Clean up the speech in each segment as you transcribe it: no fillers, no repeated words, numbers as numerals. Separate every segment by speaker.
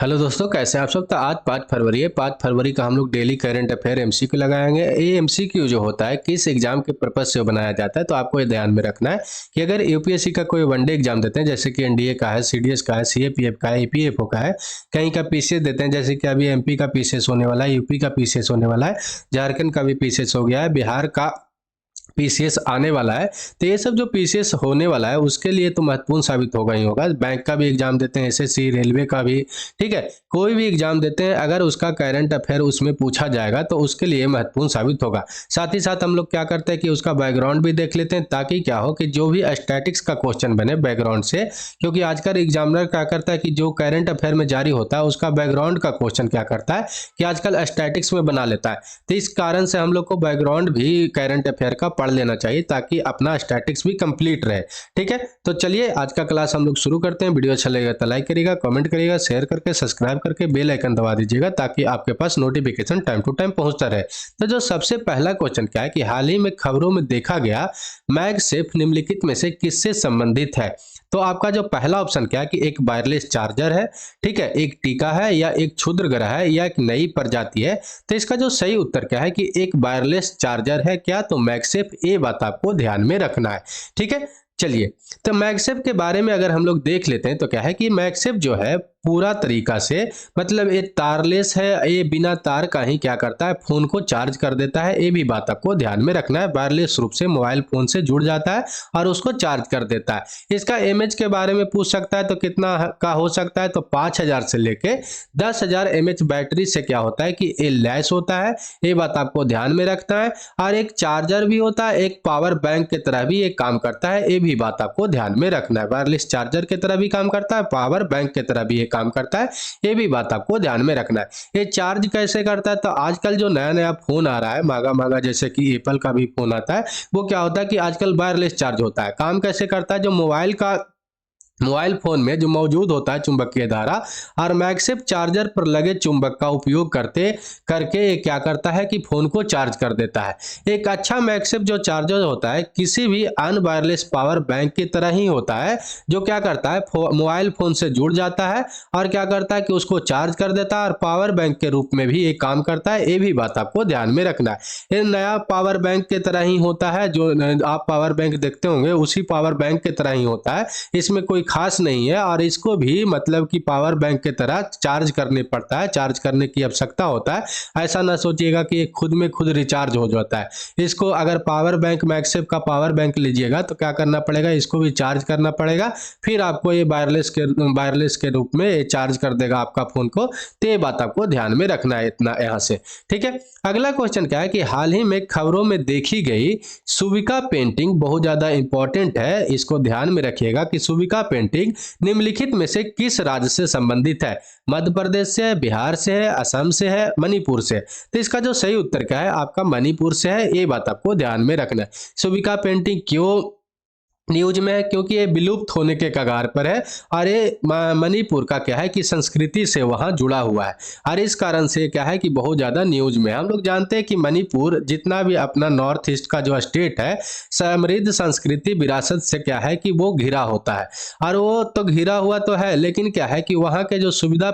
Speaker 1: Hello दोस्तों, कैसे हैं आप सब। तो आज 5 फरवरी है। 5 फरवरी का हम लोग डेली करंट अफेयर एमसीक्यू लगाएंगे। ये एमसीक्यू जो होता है किस एग्जाम के पर्पज से बनाया जाता है, तो आपको ये ध्यान में रखना है कि अगर यूपीएससी का कोई वनडे एग्जाम देते हैं, जैसे कि एनडीए का है, सीडीएस का है, सीएपीएफ का है, ईपीएफओ का है, कहीं का पीसीएस देते हैं, जैसे कि अभी एमपी का पीसीएस होने वाला है, यूपी का पीसीएस होने वाला है, झारखंड का भी पीसीएस हो गया है, बिहार का पीसीएस आने वाला है। तो ये सब जो पीसीएस होने वाला है उसके लिए तो महत्वपूर्ण साबित होगा ही होगा। बैंक का भी एग्जाम देते हैं, एसएससी, रेलवे का भी, ठीक है, कोई भी एग्जाम देते हैं, अगर उसका करंट अफेयर उसमें पूछा जाएगा तो उसके लिए महत्वपूर्ण साबित होगा। साथ ही साथ हम लोग क्या करते हैं कि उसका बैकग्राउंड भी देख लेते हैं, ताकि क्या हो कि जो भी स्टैटिक्स का क्वेश्चन बने बैकग्राउंड से, क्योंकि आजकल एग्जामिनर क्या करता है कि जो करंट अफेयर में जारी होता है उसका बैकग्राउंड का क्वेश्चन क्या करता है कि आजकल स्टैटिक्स में बना लेता है। तो इस कारण से हम लोग को बैकग्राउंड भी करंट अफेयर का पढ़ लेना चाहिए, ताकि अपना स्टैटिक्स भी कंप्लीट रहे। ठीक है, तो चलिए आज का क्लास हम लोग शुरू करते हैं। वीडियो अच्छा लगेगा तो लाइक करिएगा, कमेंट करिएगा, शेयर करके सब्सक्राइब करके बेल आइकन दबा दीजिएगा, ताकि आपके पास नोटिफिकेशन टाइम टू टाइम पहुंचता रहे। तो जो सबसे पहला क्वेश्चन क्या है कि हाल ही में खबरों में देखा गया मैगसेफ निम्नलिखित में से किससे संबंधित है। तो आपका जो पहला ऑप्शन क्या है कि एक वायरलेस चार्जर है, ठीक है, एक टीका है, या एक क्षुद्र ग्रह है, या एक नई प्रजाति है। तो इसका जो सही उत्तर क्या है कि एक वायरलेस चार्जर है। क्या? तो मैगसेफ। ये बात आपको ध्यान में रखना है। ठीक है, चलिए, तो मैगसेफ के बारे में अगर हम लोग देख लेते हैं तो क्या है कि मैगसेफ जो है पूरा तरीका से, मतलब ये तारलेस है, ये बिना तार का ही क्या करता है, फोन को चार्ज कर देता है। ये भी बात आपको ध्यान में रखना है। वायरलेस रूप से मोबाइल फोन से जुड़ जाता है और उसको चार्ज कर देता है। इसका एमएच के बारे में पूछ सकता है, तो कितना का हो सकता है, तो 5000 से लेके 10,000 एमएच बैटरी से क्या होता है कि ये लैस होता है। ये बात आपको ध्यान में रखना है। और एक चार्जर भी होता है, एक पावर बैंक की तरह भी ये काम करता है। ये भी बात आपको ध्यान में रखना है। वायरलेस चार्जर की तरह भी काम करता है, पावर बैंक की तरह भी काम करता है। ये भी बात आपको ध्यान में रखना है। ये चार्ज कैसे करता है, तो आजकल जो नया नया फोन आ रहा है महंगा महंगा, जैसे कि एप्पल का भी फोन आता है, वो क्या होता है कि आजकल वायरलेस चार्ज होता है। काम कैसे करता है, जो मोबाइल फोन में जो मौजूद होता है चुंबकीय धारा, और मैगसेफ चार्जर पर लगे चुंबक का उपयोग करते करके ये क्या करता है कि फोन को चार्ज कर देता है। एक अच्छा मैगसेफ जो चार्जर होता है किसी भी अनवायरलेस पावर बैंक की तरह ही होता है, जो क्या करता है मोबाइल फोन से जुड़ जाता है और क्या करता है कि उसको चार्ज कर देता है, और पावर बैंक के रूप में भी ये काम करता है। ये भी बात आपको ध्यान में रखना है। ये नया पावर बैंक की तरह ही होता है, जो आप पावर बैंक देखते होंगे उसी पावर बैंक की तरह ही होता है। इसमें कोई खास नहीं है, और इसको भी मतलब कि पावर बैंक की तरह चार्ज करने पड़ता है, चार्ज करने की आवश्यकता होता है। ऐसा ना सोचिएगा कि ये खुद में खुद रिचार्ज हो जाता है। इसको अगर पावर बैंक, मैगसेफ का पावर बैंक लीजिएगा तो क्या करना पड़ेगा, इसको भी चार्ज करना पड़ेगा, फिर आपको ये वायरलेस के रूप में ये चार्ज कर देगा आपका फोन को। तो ये बात आपको ध्यान में रखना है इतना यहाँ से। ठीक है, अगला क्वेश्चन क्या है कि हाल ही में खबरों में देखी गई सुविका पेंटिंग बहुत ज्यादा इंपॉर्टेंट है, इसको ध्यान में रखिएगा कि सुविका पेंटिंग निम्नलिखित में से किस राज्य से संबंधित है। मध्य प्रदेश से, बिहार से है, असम से है, मणिपुर से। तो इसका जो सही उत्तर क्या है आपका मणिपुर से है। ये बात आपको ध्यान में रखना है। सुविका पेंटिंग क्यों न्यूज में है, क्योंकि ये विलुप्त होने के कगार पर है, और ये मणिपुर का क्या है कि संस्कृति से वहां जुड़ा हुआ है, और इस कारण से क्या है कि बहुत ज्यादा न्यूज में है। हम लोग जानते हैं कि मणिपुर जितना भी अपना नॉर्थ ईस्ट का जो स्टेट है, समृद्ध संस्कृति विरासत से क्या है कि वो घिरा होता है, और वो तो घिरा हुआ तो है, लेकिन क्या है कि वहां के जो सुविका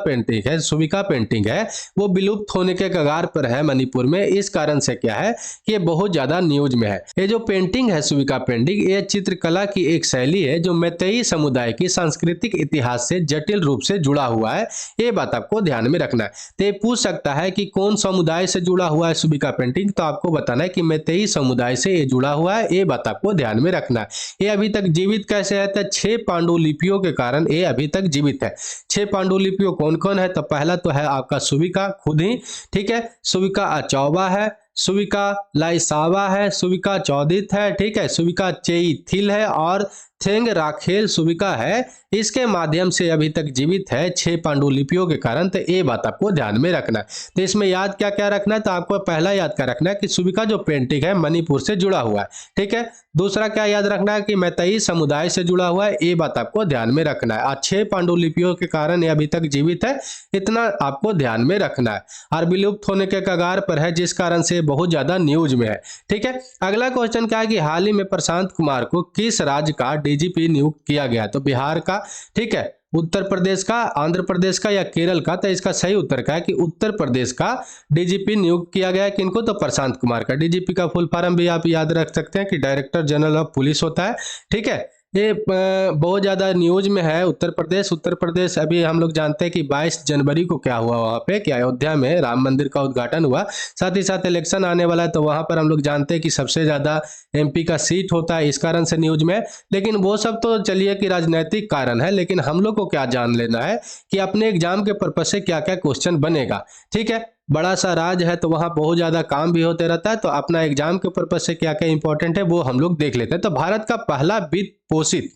Speaker 1: पेंटिंग है वो विलुप्त होने के कगार पर है मणिपुर में। इस कारण से क्या है कि ये बहुत ज्यादा न्यूज में है। ये जो पेंटिंग है सुविका पेंटिंग, ये चित्रकला की एक शैली है जो मैतेई समुदाय की सांस्कृतिक इतिहास से जटिल रूप से जुड़ा हुआ है। ये बात आपको ध्यान में रखना है। तो ये पूछ सकता है कि कौन समुदाय से जुड़ा हुआ है सुविका पेंटिंग, तो आपको बताना है कि मैतेई समुदाय से ये जुड़ा हुआ है। ये बात आपको ध्यान में रखना है। ये अभी तक जीवित कैसे है, तो 6 पांडुलिपियों के कारण ये अभी तक जीवित है। 6 पांडुलिपियों कौन कौन है, तो पहला तो है आपका सुविका खुद ही, ठीक है, सुविका अचौबा है, सुविका लाइसावा है, सुविका चौदित है, ठीक है, सुविका चेईथिल है, और थेंग राखेल सुविका है। इसके माध्यम से अभी तक जीवित है 6 पांडुलिपियों के कारण। तो ये बात आपको ध्यान में रखना है। तो इसमें याद क्या क्या रखना है, तो आपको पहला याद क्या रखना है कि सुविका जो पेंटिंग है मणिपुर से जुड़ा हुआ है, ठीक है। दूसरा क्या याद रखना है कि मैतेई समुदाय से जुड़ा हुआ है। ये बात आपको ध्यान में रखना है, और 6 पांडुलिपियों के कारण ये अभी तक जीवित है, इतना आपको ध्यान में रखना है, और विलुप्त होने के कगार पर है, जिस कारण से बहुत ज्यादा न्यूज में है। ठीक है, अगला क्वेश्चन क्या है कि हाल ही में प्रशांत कुमार को किस राज्य का डीजीपी नियुक्त किया गया, तो बिहार का, ठीक है, उत्तर प्रदेश का, आंध्र प्रदेश का या केरल का? तो इसका सही उत्तर क्या है कि उत्तर प्रदेश का डीजीपी नियुक्त किया गया है। किनको? तो प्रशांत कुमार का। डीजीपी का फुल फॉर्म भी आप याद रख सकते हैं कि डायरेक्टर जनरल ऑफ पुलिस होता है। ठीक है, ये बहुत ज़्यादा न्यूज में है उत्तर प्रदेश। उत्तर प्रदेश अभी हम लोग जानते हैं कि 22 जनवरी को क्या हुआ वहाँ पे, कि अयोध्या में राम मंदिर का उद्घाटन हुआ। साथ ही साथ इलेक्शन आने वाला है, तो वहाँ पर हम लोग जानते हैं कि सबसे ज़्यादा एमपी का सीट होता है, इस कारण से न्यूज में। लेकिन वो सब तो चलिए कि राजनीतिक कारण है, लेकिन हम लोग को क्या जान लेना है कि अपने एग्जाम के पर्पज से क्या क्या क्वेश्चन बनेगा। ठीक है, बड़ा सा राज्य है तो वहाँ बहुत ज़्यादा काम भी होते रहता है, तो अपना एग्जाम के पर्पज से क्या क्या इंपॉर्टेंट है वो हम लोग देख लेते हैं। तो भारत का पहला वित्त पोषित,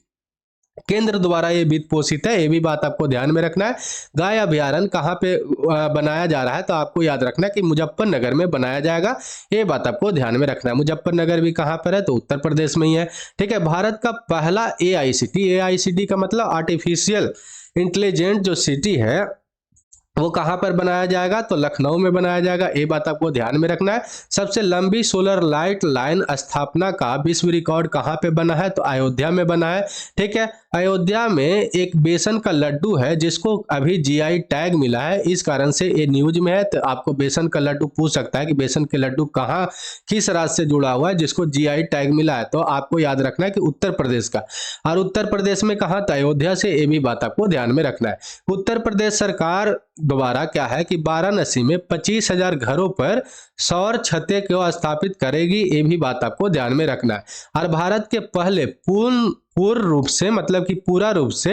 Speaker 1: केंद्र द्वारा ये वित्त पोषित है, ये भी बात आपको ध्यान में रखना है। गाय अभयारण्य कहाँ पे बनाया जा रहा है? तो आपको याद रखना है कि मुजफ्फरनगर में बनाया जाएगा, ये बात आपको ध्यान में रखना है। मुजफ्फरनगर भी कहाँ पर है? तो उत्तर प्रदेश में ही है। ठीक है, भारत का पहला एआईसीटी का मतलब आर्टिफिशियल इंटेलिजेंट जो सिटी है वो कहाँ पर बनाया जाएगा? तो लखनऊ में बनाया जाएगा, ये बात आपको ध्यान में रखना है। सबसे लंबी सोलर लाइट लाइन स्थापना का विश्व रिकॉर्ड कहाँ पे बना है? तो अयोध्या में बना है। ठीक है, अयोध्या में एक बेसन का लड्डू है जिसको अभी जीआई टैग मिला है, इस कारण से ये न्यूज में है। तो आपको बेसन का लड्डू पूछ सकता है कि बेसन के लड्डू कहाँ, किस राज्य से जुड़ा हुआ है जिसको जीआई टैग मिला है? तो आपको याद रखना है कि उत्तर प्रदेश का। और उत्तर प्रदेश में कहाँ? तो अयोध्या से, ये भी बात आपको ध्यान में रखना है। उत्तर प्रदेश सरकार द्वारा क्या है कि वाराणसी में 25,000 घरों पर सौर छतें को स्थापित करेगी, ये भी बात आपको ध्यान में रखना है। और भारत के पहले पूर्ण रूप से, मतलब कि पूरा रूप से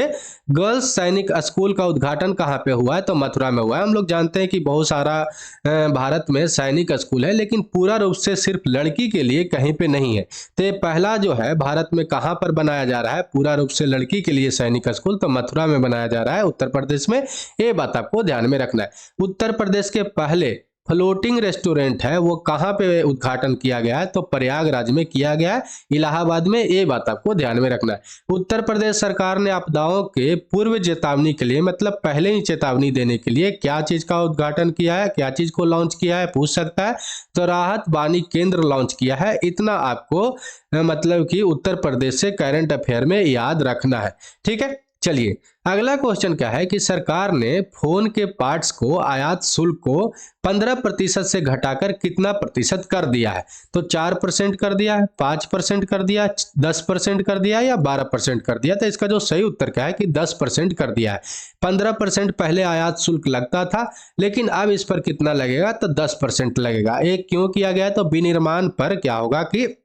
Speaker 1: गर्ल्स सैनिक स्कूल का उद्घाटन कहाँ पे हुआ है? तो मथुरा में हुआ है। हम लोग जानते हैं कि बहुत सारा भारत में सैनिक स्कूल है, लेकिन पूरा रूप से सिर्फ लड़की के लिए कहीं पे नहीं है। तो ये पहला जो है भारत में कहाँ पर बनाया जा रहा है पूरा रूप से लड़की के लिए सैनिक स्कूल? तो मथुरा में बनाया जा रहा है, उत्तर प्रदेश में, ये बात आपको ध्यान में रखना है। उत्तर प्रदेश के पहले फ्लोटिंग रेस्टोरेंट है वो कहाँ पे उद्घाटन किया गया है? तो प्रयागराज में किया गया है, इलाहाबाद में, ये बात आपको ध्यान में रखना है। उत्तर प्रदेश सरकार ने आपदाओं के पूर्व चेतावनी के लिए, मतलब पहले ही चेतावनी देने के लिए क्या चीज का उद्घाटन किया है, क्या चीज को लॉन्च किया है, पूछ सकता है। तो राहत वाणी केंद्र लॉन्च किया है। इतना आपको मतलब कि उत्तर प्रदेश से करंट अफेयर में याद रखना है। ठीक है, चलिए अगला क्वेश्चन क्या है कि सरकार ने फोन के पार्ट्स को आयात शुल्क को 15% से घटाकर कितना प्रतिशत कर दिया है? तो 4% कर दिया है, 5% कर दिया, 10% कर दिया या 12% कर दिया? तो इसका जो सही उत्तर क्या है कि 10% कर दिया है। 15% पहले आयात शुल्क लगता था, लेकिन अब इस पर कितना लगेगा? तो 10% लगेगा। ये क्यों किया गया? तो विनिर्माण पर क्या होगा कि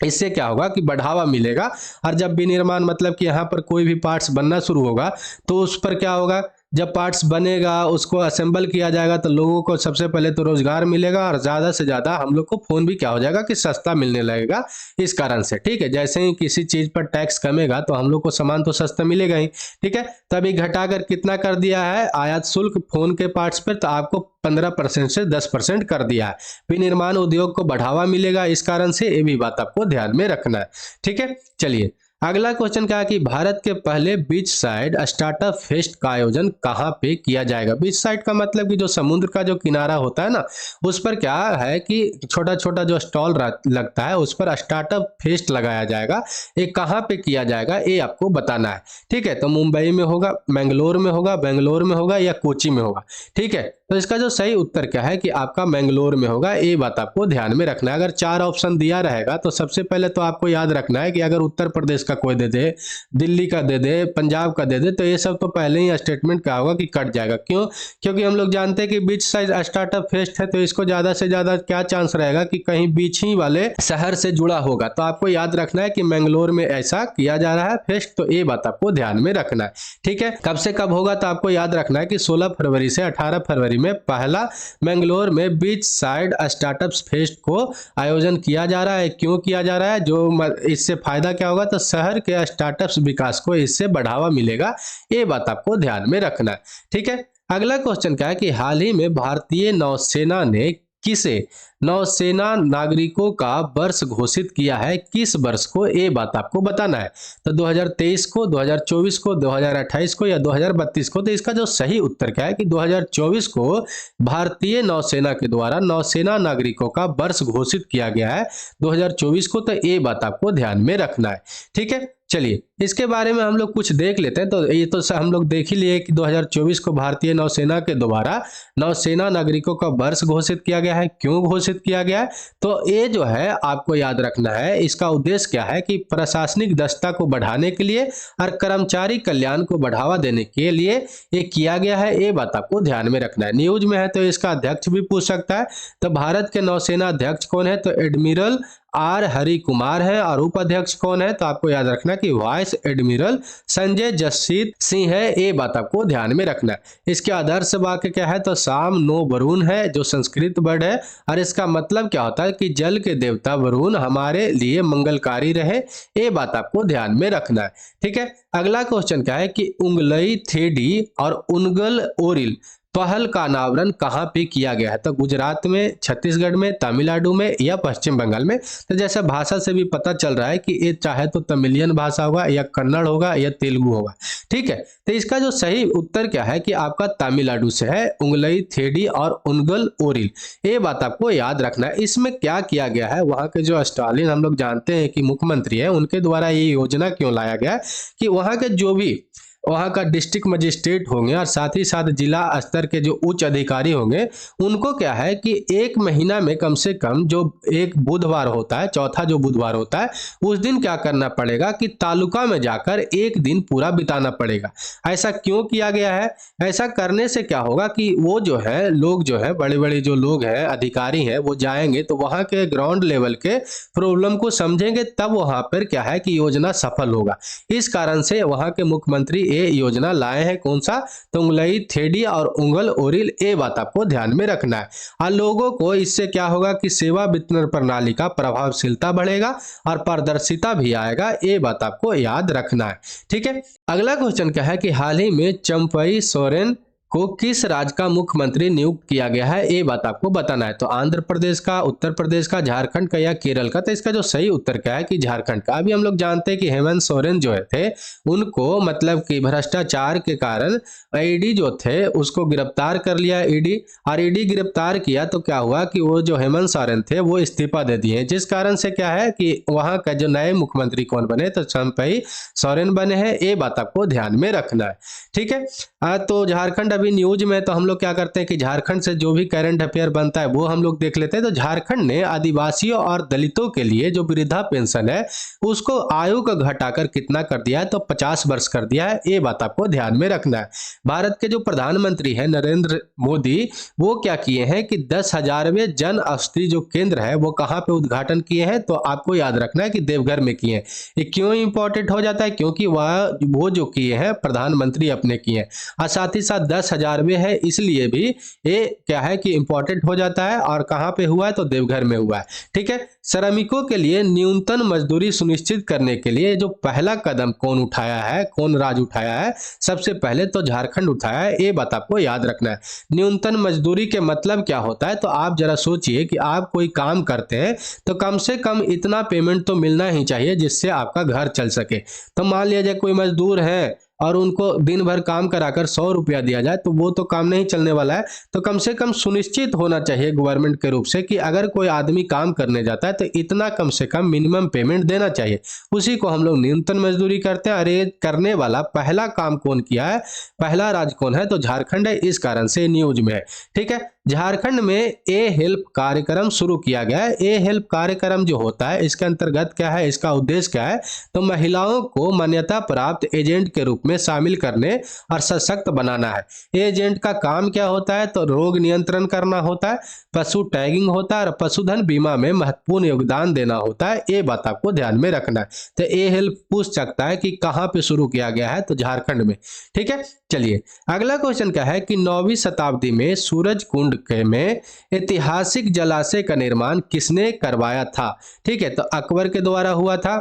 Speaker 1: इससे क्या होगा कि बढ़ावा मिलेगा। और जब विनिर्माण मतलब कि यहाँ पर कोई भी पार्ट्स बनना शुरू होगा तो उस पर क्या होगा, जब पार्ट्स बनेगा उसको असेंबल किया जाएगा तो लोगों को सबसे पहले तो रोजगार मिलेगा और ज़्यादा से ज़्यादा हम लोग को फ़ोन भी क्या हो जाएगा कि सस्ता मिलने लगेगा इस कारण से। ठीक है, जैसे ही किसी चीज़ पर टैक्स कमेगा तो हम लोग को सामान तो सस्ता मिलेगा ही। ठीक है, तभी घटाकर कितना कर दिया है आयात शुल्क फोन के पार्ट्स पर? तो आपको 15% से 10% कर दिया है। विनिर्माण उद्योग को बढ़ावा मिलेगा इस कारण से, ये भी बात आपको ध्यान में रखना है। ठीक है, चलिए अगला क्वेश्चन क्या है कि भारत के पहले बीच साइड स्टार्टअप फेस्ट का आयोजन कहाँ पे किया जाएगा? बीच साइड का मतलब कि जो समुद्र का जो किनारा होता है ना, उस पर क्या है कि छोटा छोटा जो स्टॉल लगता है उस पर स्टार्टअप फेस्ट लगाया जाएगा। ये कहाँ पे किया जाएगा ये आपको बताना है। ठीक है, तो मुंबई में होगा, मैंगलोर में होगा, बेंगलोर में होगा या कोची में होगा? ठीक है, तो इसका जो सही उत्तर क्या है कि आपका मैंगलोर में होगा, ये बात आपको ध्यान में रखना है। अगर 4 ऑप्शन दिया रहेगा तो सबसे पहले तो आपको याद रखना है कि अगर उत्तर प्रदेश का कोई दे दे, दिल्ली का दे दे, पंजाब का दे दे, तो ये सब तो पहले ही स्टेटमेंट क्या होगा कि कट जाएगा। क्यों? क्योंकि हम लोग जानते हैं कि बीच साइड स्टार्टअप फेस्ट है, तो इसको ज्यादा से ज्यादा क्या चांस रहेगा कि कहीं बीच ही वाले शहर से जुड़ा होगा। तो आपको याद रखना है कि मैंगलोर में ऐसा किया जा रहा है फेस्ट, तो ये बात आपको ध्यान में रखना है। ठीक है, कब से कब होगा? तो आपको याद रखना है कि 16 फरवरी से 18 फरवरी में पहला मैंगलोर में बीच साइड स्टार्टअप फेस्ट को आयोजन किया जा रहा है। क्यों किया जा रहा है? जो इससे फायदा क्या होगा, तो शहर के स्टार्टअप्स विकास को इससे बढ़ावा मिलेगा, ये बात आपको ध्यान में रखना है। ठीक है, अगला क्वेश्चन क्या है कि हाल ही में भारतीय नौसेना ने किसे नौसेना नागरिकों का वर्ष घोषित किया है, किस वर्ष को, ये बात आपको बताना है। तो 2023 को, 2024 को, 2028 को या 2032 को। तो इसका जो सही उत्तर क्या है कि 2024 को भारतीय नौसेना के द्वारा नौसेना नागरिकों का वर्ष घोषित किया गया है 2024 को। तो ये बात आपको ध्यान में रखना है, ठीक है। चलिए इसके बारे में हम लोग कुछ देख लेते हैं। तो ये तो हम लोग देख ही लिए कि 2024 को भारतीय नौसेना के द्वारा नौसेना नागरिकों का वर्ष घोषित किया गया है। क्यों घोषित किया गया है, तो ये जो है आपको याद रखना है, इसका उद्देश्य क्या है कि प्रशासनिक दक्षता को बढ़ाने के लिए और कर्मचारी कल्याण को बढ़ावा देने के लिए ये किया गया है। ये बात आपको ध्यान में रखना है। न्यूज में है तो इसका अध्यक्ष भी पूछ सकता है। तो भारत के नौसेना अध्यक्ष कौन है, तो एडमिरल आर हरि कुमार है। और उपाध्यक्ष कौन है, तो आपको याद रखना कि वाइस एडमिरल संजय जसजीत सिंह है। ये बात आपको ध्यान में रखना है। इसके आदर्श वाक्य क्या है, तो साम नो वरुण है, जो संस्कृत वर्ड है। और इसका मतलब क्या होता है कि जल के देवता वरुण हमारे लिए मंगलकारी रहे। ये बात आपको ध्यान में रखना है, ठीक है। अगला क्वेश्चन क्या है कि उंगलई थेडी और उनगल ओरिल पहल का अनावरण कहाँ पे किया गया है, तो गुजरात में, छत्तीसगढ़ में, तमिलनाडु में या पश्चिम बंगाल में। तो जैसे भाषा से भी पता चल रहा है कि ये चाहे तो तमिलियन भाषा होगा या कन्नड़ होगा या तेलुगु होगा, ठीक है। तो इसका जो सही उत्तर क्या है कि आपका तमिलनाडु से है, उंगलई थेडी और उनगल ओरिल। ये बात आपको याद रखना है। इसमें क्या किया गया है, वहां के जो स्टालिन हम लोग जानते हैं कि मुख्यमंत्री है, उनके द्वारा ये योजना क्यों लाया गया कि वहां के जो भी वहाँ का डिस्ट्रिक्ट मजिस्ट्रेट होंगे और साथ ही साथ जिला स्तर के जो उच्च अधिकारी होंगे, उनको क्या है कि एक महीना में कम से कम जो एक बुधवार होता है, चौथा जो बुधवार होता है, उस दिन क्या करना पड़ेगा कि तालुका में जाकर एक दिन पूरा बिताना पड़ेगा। ऐसा क्यों किया गया है, ऐसा करने से क्या होगा कि वो जो है लोग जो है बड़े बड़े जो लोग हैं, अधिकारी हैं, वो जाएंगे तो वहाँ के ग्राउंड लेवल के प्रॉब्लम को समझेंगे, तब वहाँ पर क्या है कि योजना सफल होगा। इस कारण से वहाँ के मुख्यमंत्री ये योजना लाए हैं। कौन सा, तो उंगलई थेडी और उंगल ओरिल। ये बात आपको ध्यान में रखना है। और लोगों को इससे क्या होगा कि सेवा वितरण प्रणाली का प्रभावशीलता बढ़ेगा और पारदर्शिता भी आएगा। ये बात आपको याद रखना है, ठीक है। अगला क्वेश्चन क्या है कि हाल ही में चंपई सोरेन को किस राज्य का मुख्यमंत्री नियुक्त किया गया है, ये बात आपको बताना है। तो आंध्र प्रदेश का, उत्तर प्रदेश का, झारखंड का या केरल का। तो इसका जो सही उत्तर क्या है कि झारखंड का। अभी हम लोग जानते हैं कि हेमंत सोरेन जो थे उनको मतलब कि भ्रष्टाचार के कारण ईडी जो थे उसको गिरफ्तार कर लिया ईडी। और ईडी गिरफ्तार किया तो क्या हुआ कि वो जो हेमंत सोरेन थे वो इस्तीफा दे दिए, जिस कारण से क्या है कि वहां का जो नए मुख्यमंत्री कौन बने, तो चंपई सोरेन बने हैं। ये बात आपको ध्यान में रखना है, ठीक है। तो झारखंड अभी न्यूज में, तो हम लोग क्या करते हैं कि झारखंड से जो भी करंट अफेयर बनता है वो हम लोग देख लेते हैं। तो झारखंड ने आदिवासियों और दलितों के लिए जो वृद्धा पेंशन है उसको आयु का घटाकर कितना कर दिया है, तो 50 वर्ष कर दिया है। ये बात आपको ध्यान में रखना है। भारत के जो प्रधानमंत्री है नरेंद्र मोदी, वो क्या किए हैं कि 10,000वें जन औषधि जो केंद्र है वो कहाँ पे उद्घाटन किए हैं, तो आपको याद रखना है कि देवघर में किए हैं। ये क्यों इंपॉर्टेंट हो जाता है, क्योंकि वो जो किए हैं प्रधानमंत्री अपने किए हैं, और साथ ही साथ 10,000वें है, इसलिए भी ये क्या है कि इंपॉर्टेंट हो जाता है। और कहाँ पे हुआ है, तो देवघर में हुआ है, ठीक है। श्रमिकों के लिए न्यूनतम मजदूरी सुनिश्चित करने के लिए जो पहला कदम कौन उठाया है, कौन राज्य उठाया है, सबसे पहले तो झारखंड उठाया है। ये बात आपको याद रखना है। न्यूनतम मजदूरी के मतलब क्या होता है, तो आप जरा सोचिए कि आप कोई काम करते हैं तो कम से कम इतना पेमेंट तो मिलना ही चाहिए जिससे आपका घर चल सके। तो मान लीजिए कोई मजदूर है और उनको दिन भर काम कराकर 100 रुपया दिया जाए तो वो तो काम नहीं चलने वाला है। तो कम से कम सुनिश्चित होना चाहिए गवर्नमेंट के रूप से कि अगर कोई आदमी काम करने जाता है तो इतना कम से कम मिनिमम पेमेंट देना चाहिए। उसी को हम लोग न्यूनतम मजदूरी करते हैं। अरे करने वाला पहला काम कौन किया है, पहला राज्य कौन है, तो झारखंड है। इस कारण से न्यूज में है, ठीक है। झारखंड में ए हेल्प कार्यक्रम शुरू किया गया है। ए हेल्प कार्यक्रम जो होता है इसके अंतर्गत क्या है, इसका उद्देश्य क्या है, तो महिलाओं को मान्यता प्राप्त एजेंट के रूप में शामिल करने और सशक्त बनाना है। एजेंट का काम क्या होता है, तो रोग नियंत्रण करना होता है, पशु टैगिंग होता है और पशुधन बीमा में महत्वपूर्ण योगदान देना होता है। ये बात आपको ध्यान में रखना है। तो ए हेल्प पूछ सकता है कि कहाँ पे शुरू किया गया है, तो झारखंड में, ठीक है। चलिए अगला क्वेश्चन क्या है कि 9वीं शताब्दी में सूरज कुंड में ऐतिहासिक जलाशय का निर्माण किसने करवाया था, ठीक है। तो अकबर के द्वारा हुआ था,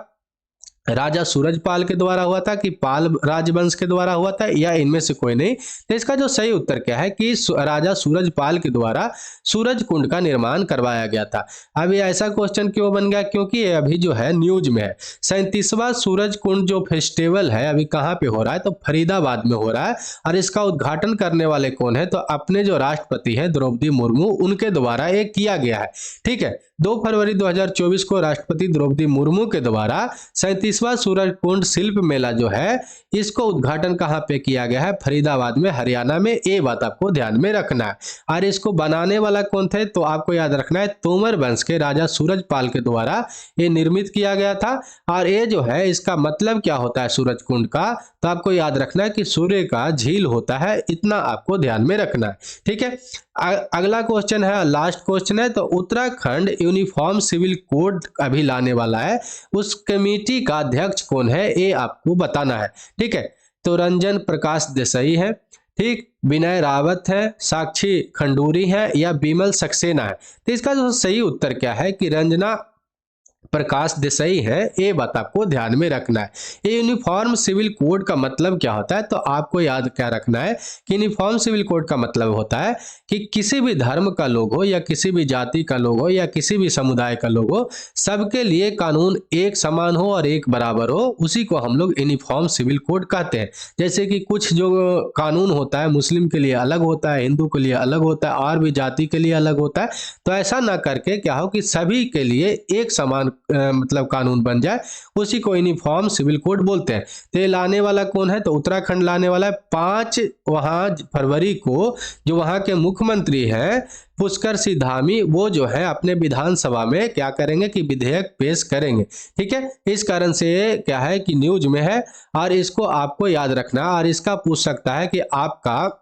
Speaker 1: राजा सूरजपाल के द्वारा हुआ था कि पाल राजवंश के द्वारा हुआ था या इनमें से कोई नहीं। तो इसका जो सही उत्तर क्या है कि राजा सूरजपाल के द्वारा सूरज कुंड का निर्माण करवाया गया था। अब ये ऐसा क्वेश्चन क्यों बन गया, क्योंकि ये अभी जो है न्यूज में है। 37वां सूरज कुंड जो फेस्टिवल है अभी कहाँ पे हो रहा है, तो फरीदाबाद में हो रहा है। और इसका उद्घाटन करने वाले कौन है, तो अपने जो राष्ट्रपति है द्रौपदी मुर्मू, उनके द्वारा ये किया गया है। ठीक है, 2 फरवरी 2024 को राष्ट्रपति द्रौपदी मुर्मू के द्वारा 37वां सूरज कुंड शिल्प मेला जो है इसको उद्घाटन कहाँ पे किया गया है, फरीदाबाद में, हरियाणा में। ये बात आपको ध्यान में रखना है। और इसको बनाने वाला कौन थे, तो आपको याद रखना है तोमर वंश के राजा सूरजपाल के द्वारा ये निर्मित किया गया था। और ये जो है इसका मतलब क्या होता है सूरज कुंड का, तो आपको याद रखना है कि सूर्य का झील होता है, इतना आपको ध्यान में रखना है। ठीक है, अगला क्वेश्चन है, लास्ट क्वेश्चन है, तो उत्तराखंड यूनिफॉर्म सिविल कोड अभी लाने वाला है, उस कमेटी का अध्यक्ष कौन है, ये आपको बताना है। ठीक है, तो रंजन प्रकाश देसाई है, ठीक, विनय रावत है, साक्षी खंडूरी है या बिमल सक्सेना है। तो इसका जो सही उत्तर क्या है कि रंजना प्रकाश देसाई है, ये बात आपको ध्यान में रखना है। ये यूनिफॉर्म सिविल कोड का मतलब क्या होता है, तो आपको याद क्या रखना है कि यूनिफॉर्म सिविल कोड का मतलब होता है कि किसी भी धर्म का लोग हो या किसी भी जाति का लोग हो या किसी भी समुदाय का लोग हो, सबके लिए कानून एक समान हो और एक बराबर हो, उसी को हम लोग यूनिफॉर्म सिविल कोड कहते हैं। जैसे कि कुछ जो कानून होता है मुस्लिम के लिए अलग होता है, हिंदू के लिए अलग होता है, और भी जाति के लिए अलग होता है। तो ऐसा ना करके क्या हो कि सभी के लिए एक समान मतलब कानून बन जाए, उसी को यूनिफॉर्म सिविल कोड बोलते हैं। तो ये लाने वाला कौन है, तो उत्तराखंड लाने वाला है। 5 फरवरी को जो वहां के मुख्यमंत्री हैं पुष्कर सिंह धामी, वो जो है अपने विधानसभा में क्या करेंगे कि विधेयक पेश करेंगे। ठीक है, इस कारण से क्या है कि न्यूज में है और इसको आपको याद रखना। और इसका पूछ सकता है कि आपका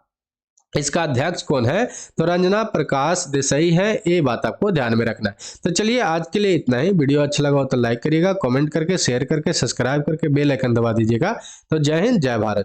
Speaker 1: इसका अध्यक्ष कौन है, तो रंजना प्रकाश देसाई है, ये बात आपको ध्यान में रखना है। तो चलिए आज के लिए इतना ही। वीडियो अच्छा लगा हो तो लाइक करिएगा, कमेंट करके, शेयर करके, सब्सक्राइब करके बेल आइकन दबा दीजिएगा। तो जय हिंद, जय भारत।